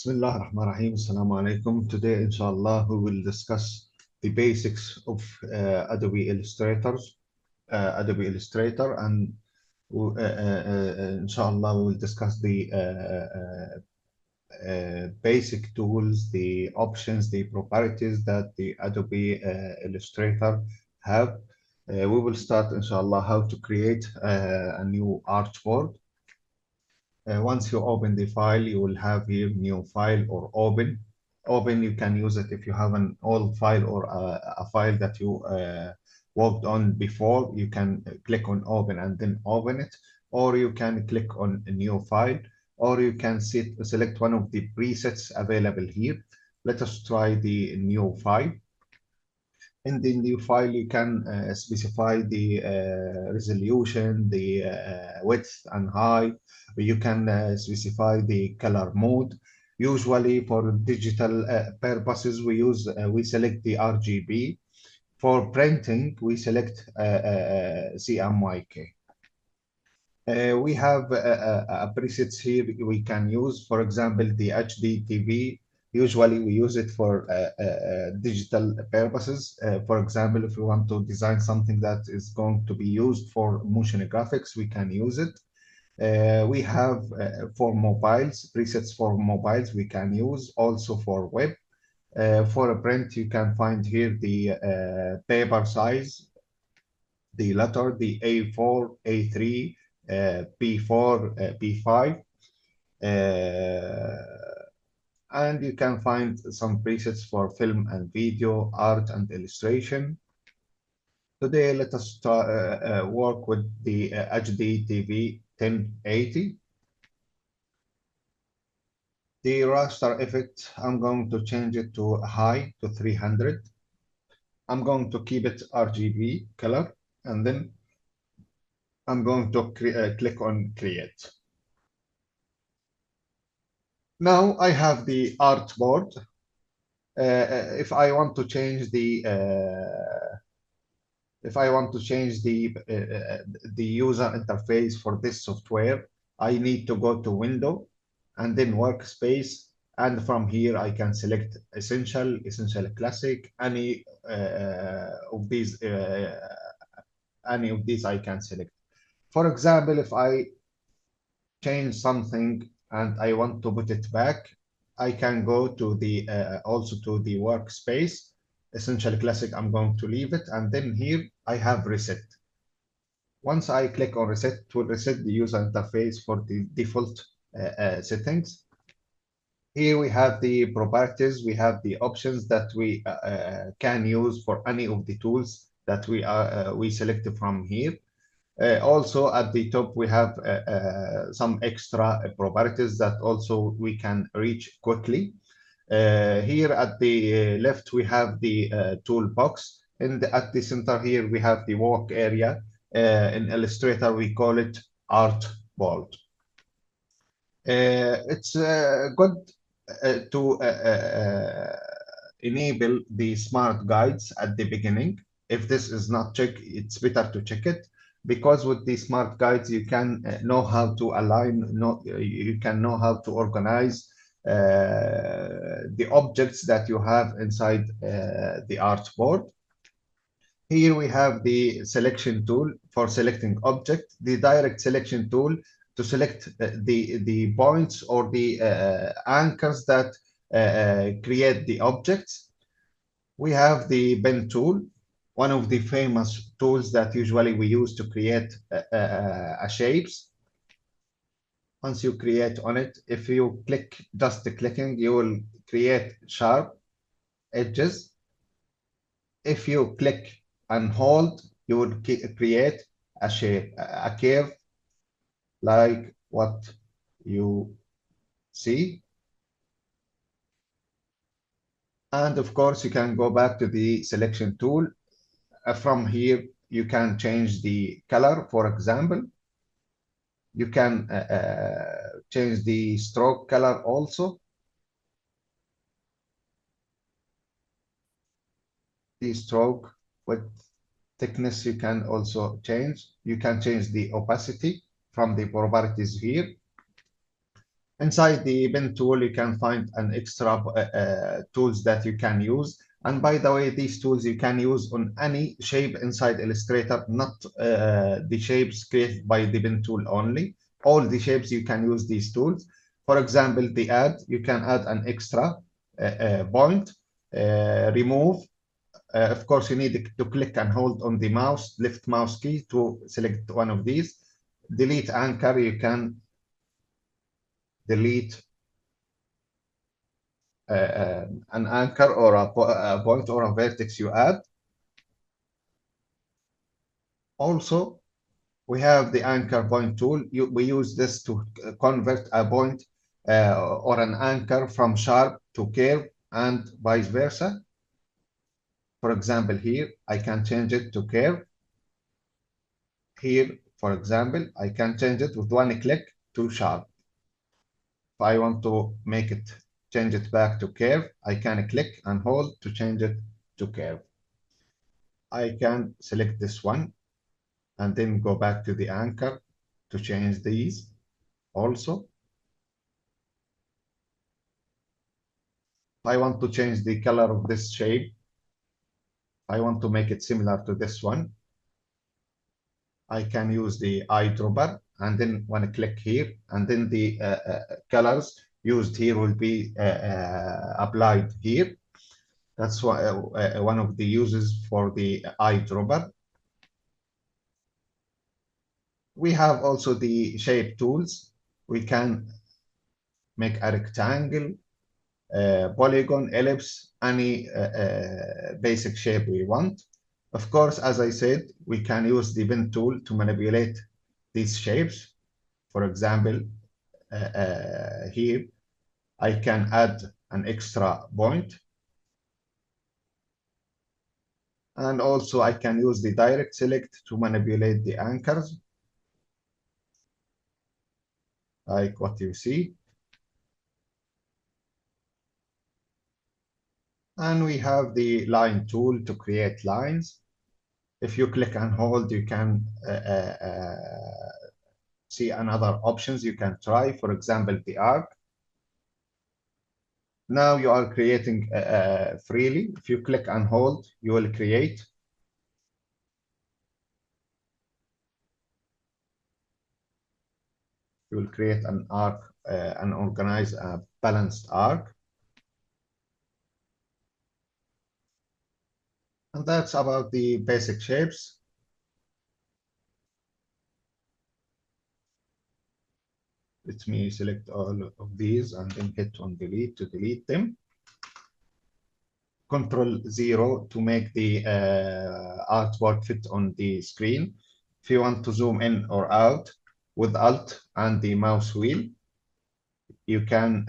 Bismillah ar-Rahman ar-Rahim. Assalamu alaikum. Today, inshallah, we will discuss the basics of Adobe Illustrator, and inshallah, we will discuss the basic tools, the options, the properties that the Adobe Illustrator have. We will start, inshallah, how to create a new artboard. Once you open the file, you will have here new file or open. Open, you can use it if you have an old file or a file that you worked on before. You can click on open and then open it, or you can click on a new file, or you can select one of the presets available here. Let us try the new file. In the new file, you can specify the resolution, the width and height. You can specify the color mode. Usually for digital purposes, we select the RGB. For printing, we select CMYK. We have presets here we can use. For example, the HD TV. Usually we use it for digital purposes. For example, if we want to design something that is going to be used for motion graphics, we can use it. We have for mobiles, presets for mobiles we can use, also for web. For a print, you can find here the paper size, the letter, the A4, A3, P4, P5, and you can find some presets for film and video, art and illustration. Today, let us work with the HD TV 1080. The raster effect, I'm going to change it to high, to 300. I'm going to keep it RGB color, and then I'm going to click on create. Now I have the artboard. If I want to change the user interface for this software, I need to go to Window and then Workspace, and from here I can select Essential, Essential Classic, any of these I can select. For example, if I change something and I want to put it back, I can go to the also to the Workspace, Essential Classic. I'm going to leave it, and then here I have Reset. Once I click on Reset, it will reset the user interface for the default settings. Here we have the properties. We have the options that we can use for any of the tools that we selected from here. Also at the top, we have some extra properties that also we can reach quickly. Here at the left, we have the toolbox, and at the center here, we have the work area. In Illustrator, we call it Artboard. It's good to enable the smart guides at the beginning. If this is not checked, it's better to check it, because with the smart guides, you can know how to align, you can know how to organize the objects that you have inside the artboard. Here we have the selection tool for selecting object, the direct selection tool to select the points or the anchors that create the objects. We have the pen tool, one of the famous tools that usually we use to create shapes. Once you create on it, if you click, just clicking, you will create sharp edges. If you click and hold, you will create a shape, a curve, like what you see. And of course, you can go back to the selection tool. From here, you can change the color, for example. You can change the stroke color also. The stroke with thickness you can also change. You can change the opacity from the properties here. Inside the pen tool, you can find an extra tools that you can use. And by the way, these tools you can use on any shape inside Illustrator, not the shapes created by the pen tool only. All the shapes you can use these tools. For example, the add, you can add an extra point, remove. Of course, you need to click and hold on the mouse, left mouse key to select one of these. Delete anchor, you can delete an anchor or a point or a vertex you add. Also, we have the anchor point tool. We use this to convert a point or an anchor from sharp to curve and vice versa. For example, here, I can change it to curve. Here, for example, I can change it with one click to sharp. If I want to make it, change it back to curve, I can click and hold to change it to curve. I can select this one and then go back to the anchor to change these also. I want to change the color of this shape. I want to make it similar to this one. I can use the eyedropper and then when I click here and then the colors used here will be applied here. That's why, one of the uses for the eyedropper. We have also the shape tools. We can make a rectangle, polygon, ellipse, any basic shape we want. Of course, as I said, we can use the pen tool to manipulate these shapes. For example, here, I can add an extra point. And also I can use the direct select to manipulate the anchors, like what you see. And we have the line tool to create lines. If you click and hold, you can see another options you can try. For example, the arc. Now you are creating freely. If you click and hold, you will create. You will create an arc, an organized, balanced arc. And that's about the basic shapes. Let me select all of these and then hit on delete to delete them. Control 0 to make the artwork fit on the screen. If you want to zoom in or out with Alt and the mouse wheel, you can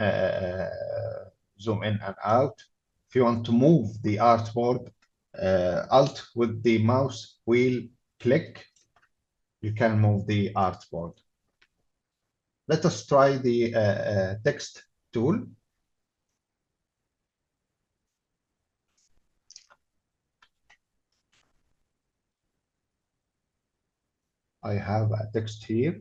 zoom in and out. If you want to move the artboard, Alt with the mouse wheel click, you can move the artboard. Let us try the text tool. I have a text here.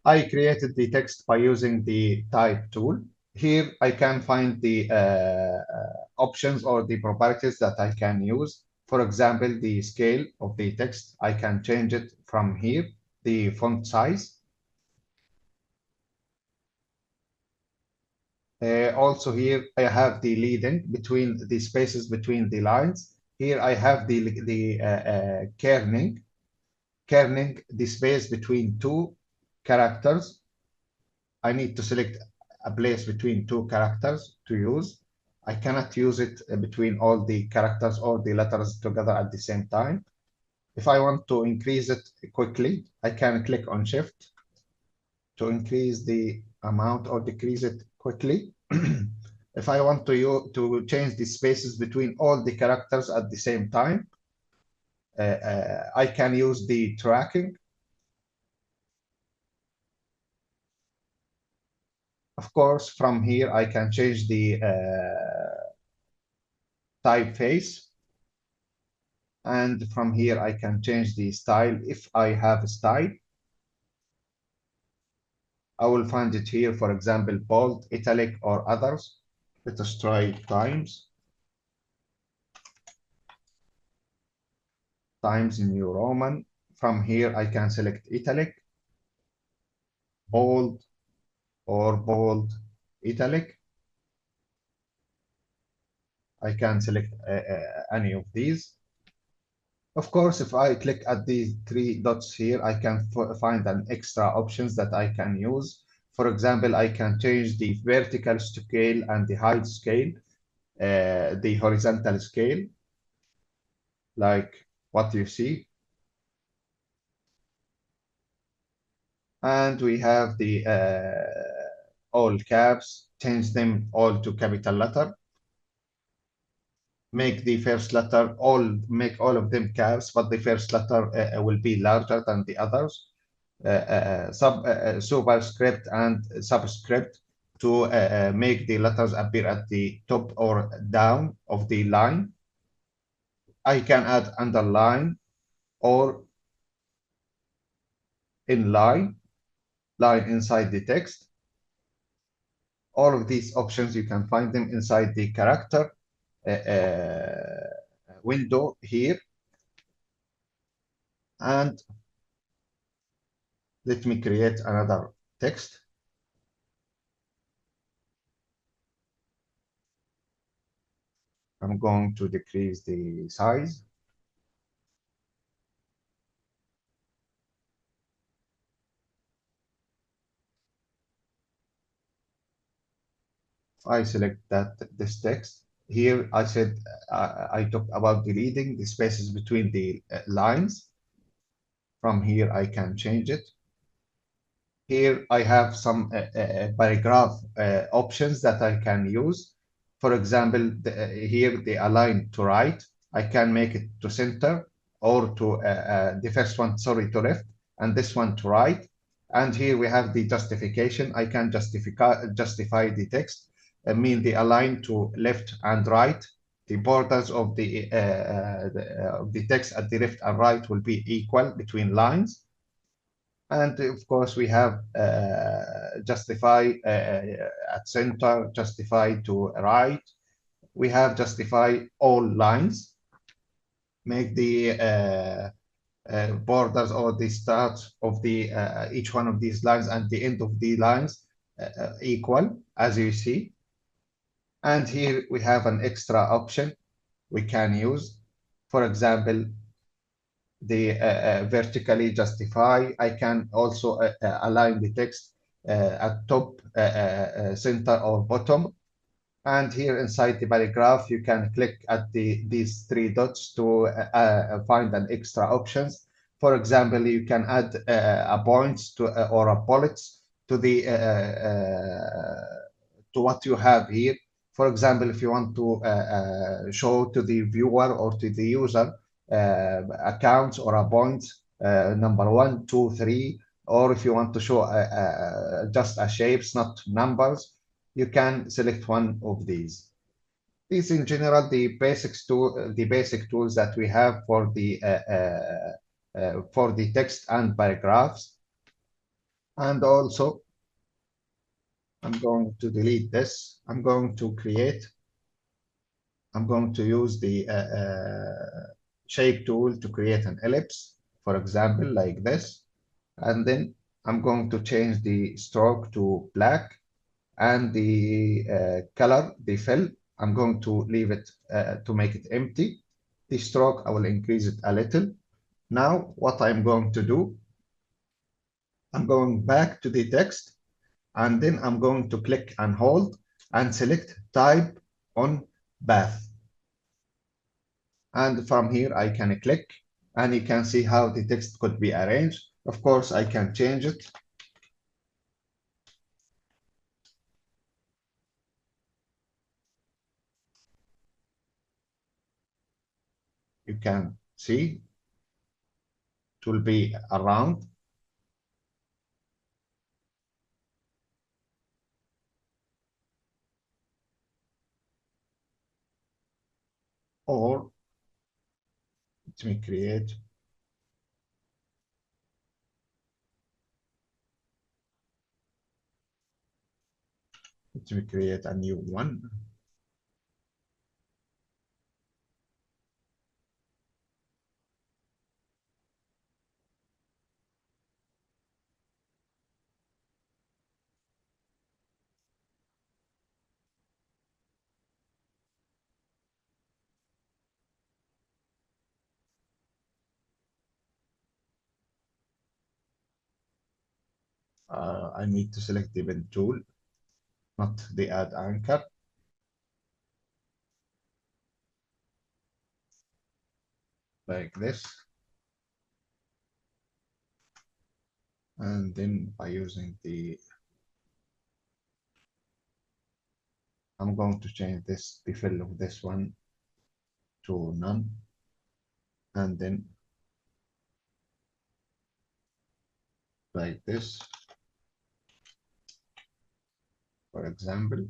I created the text by using the type tool. Here I can find the options or the properties that I can use. For example, the scale of the text, I can change it from here, the font size. Also here, I have the leading between the spaces between the lines. Here I have the kerning the space between two characters. I need to select a place between two characters to use. I cannot use it between all the characters or the letters together at the same time. If I want to increase it quickly, I can click on Shift to increase the amount or decrease it quickly. If I want to change the spaces between all the characters at the same time, I can use the tracking. Of course, from here, I can change the typeface. And from here, I can change the style if I have a style. I will find it here, for example, bold, italic, or others. Let us try Times New Roman. From here, I can select italic, bold, or bold, italic. I can select any of these. Of course, if I click at these three dots here, I can find an extra options that I can use. For example, I can change the vertical scale and the height scale, the horizontal scale, like what you see. And we have the all caps, change them all to capital letter, make the first letter make all of them caps, but the first letter will be larger than the others. Superscript and subscript to make the letters appear at the top or down of the line. I can add underline or inline, line inside the text. All of these options, you can find them inside the character window here. And let me create another text. I'm going to decrease the size. I select this text. Here I said I talked about deleting the spaces between the lines. From here I can change it. Here I have some paragraph options that I can use. For example, here they align to right. I can make it to center or to the first one, sorry, to left, and this one to right. And here we have the justification. I can justify the text. I mean the align to left and right. The borders of the text at the left and right will be equal between lines. And of course, we have justify at center, justify to right. We have justify all lines, make the borders or the start of the each one of these lines and the end of the lines equal, as you see. And here we have an extra option we can use. For example, the vertically justify. I can also align the text at top, center, or bottom. And here inside the paragraph, you can click at these three dots to find an extra options. For example, you can add a points to or a bullets to the to what you have here. For example, if you want to show to the viewer or to the user accounts or a point number 1, 2, 3, or if you want to show just a shapes, not numbers, you can select one of these. These, in general, the basic tools that we have for the text and paragraphs. And also, I'm going to delete this. I'm going to use the shape tool to create an ellipse, for example, like this. And then I'm going to change the stroke to black and the color, the fill, I'm going to leave it to make it empty. The stroke, I will increase it a little. Now, what I'm going to do, I'm going back to the text, and then I'm going to click and hold and select type on path. And from here, I can click, and you can see how the text could be arranged. Of course, I can change it. You can see it will be around, or let me create – Let me create a new one. I need to select the pen tool, not the add anchor, like this. And then by using I'm going to change the fill of this one to none. And then like this, for example.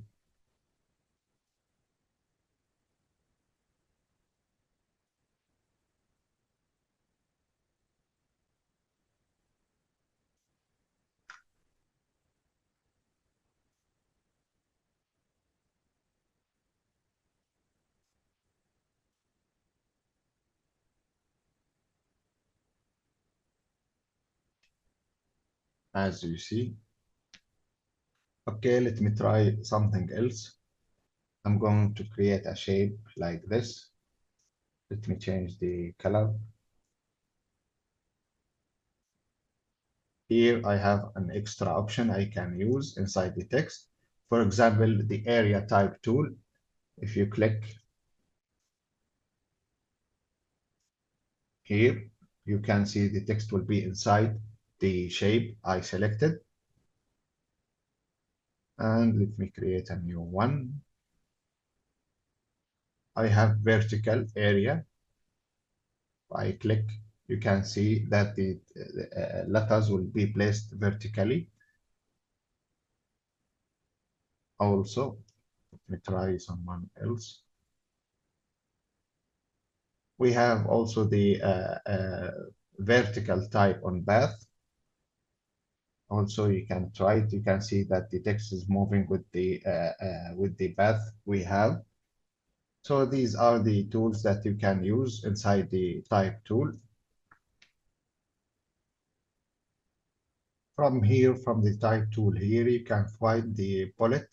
As you see. Okay, let me try something else. I'm going to create a shape like this. Let me change the color. Here I have an extra option I can use inside the text. For example, the area type tool. If you click here, you can see the text will be inside the shape I selected. And let me create a new one. I have vertical area. If I click, you can see that the letters will be placed vertically. Also, let me try someone else. We have also the vertical type on path. Also, you can try it. You can see that the text is moving with the path we have. So these are the tools that you can use inside the type tool. From here, from the type tool here, you can find the bullet.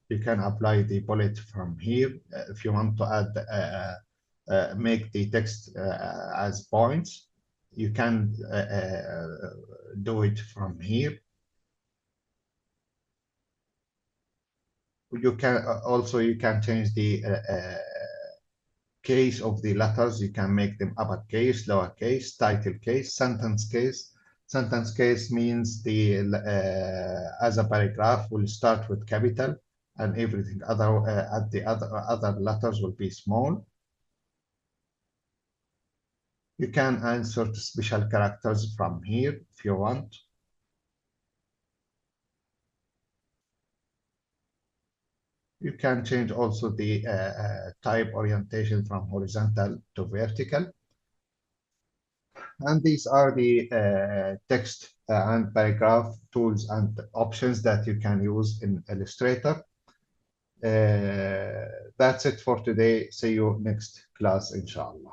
You can apply the bullet from here. If you want to add, make the text as points, you can do it from here. You can also you can change the case of the letters. You can make them uppercase, lowercase, title case, sentence case. Sentence case means the as a paragraph will start with capital and everything other at the other letters will be small. You can insert special characters from here if you want. You can change also the type orientation from horizontal to vertical. And these are the text and paragraph tools and options that you can use in Illustrator. That's it for today. See you next class, inshallah.